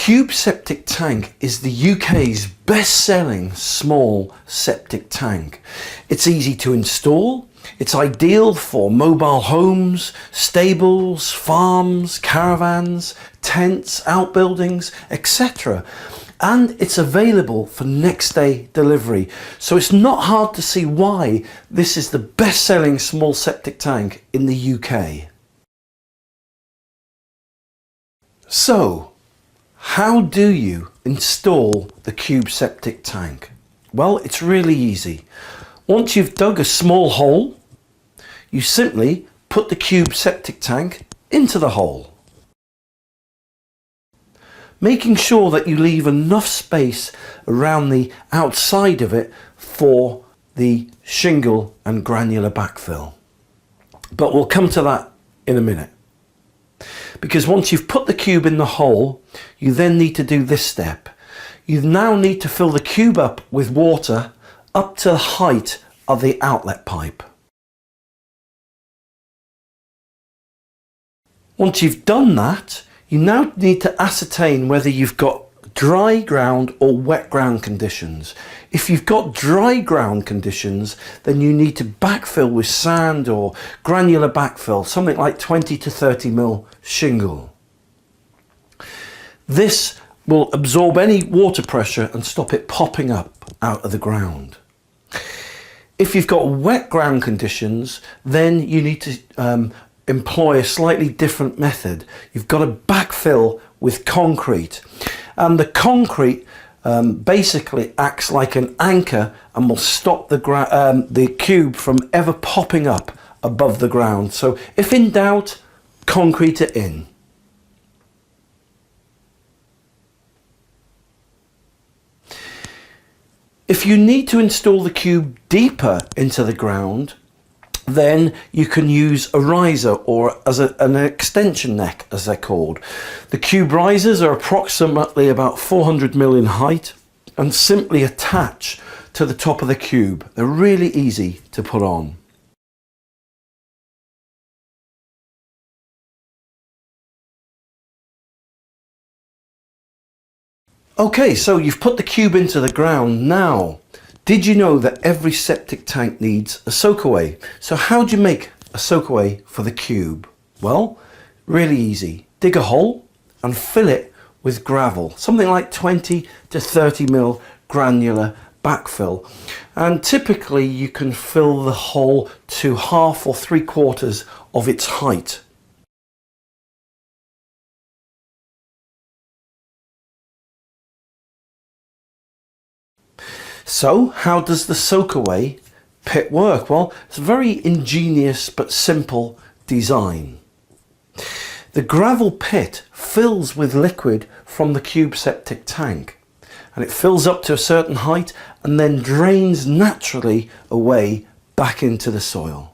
Cube Septic Tank is the UK's best-selling small septic tank. It's easy to install, it's ideal for mobile homes, stables, farms, caravans, tents, outbuildings, etc. And it's available for next day delivery. So it's not hard to see why this is the best-selling small septic tank in the UK. So, how do you install the Cube Septic Tank? Well, it's really easy. Once you've dug a small hole, you simply put the Cube Septic Tank into the hole, making sure that you leave enough space around the outside of it for the shingle and granular backfill. But we'll come to that in a minute. Because once you've put the cube in the hole, you then need to do this step. You now need to fill the cube up with water up to the height of the outlet pipe. Once you've done that, you now need to ascertain whether you've got dry ground or wet ground conditions. If you've got dry ground conditions, then you need to backfill with sand or granular backfill, something like 20 to 30 mil shingle. This will absorb any water pressure and stop it popping up out of the ground. If you've got wet ground conditions, then you need to employ a slightly different method. You've got to backfill with concrete. And the concrete basically acts like an anchor and will stop the cube from ever popping up above the ground. So if in doubt, concrete it in. If you need to install the cube deeper into the ground, then you can use a riser or as an extension neck, as they're called. The cube risers are approximately about 400 mil in height and simply attach to the top of the cube. They're really easy to put on. Okay, so you've put the cube into the ground. Now, did you know that every septic tank needs a soakaway? So how do you make a soakaway for the cube? Well, really easy. Dig a hole and fill it with gravel, something like 20 to 30 mil granular backfill. And typically you can fill the hole to half or 3/4 of its height. So how does the soakaway pit work? Well, it's a very ingenious but simple design. The gravel pit fills with liquid from the cube septic tank, and it fills up to a certain height and then drains naturally away back into the soil.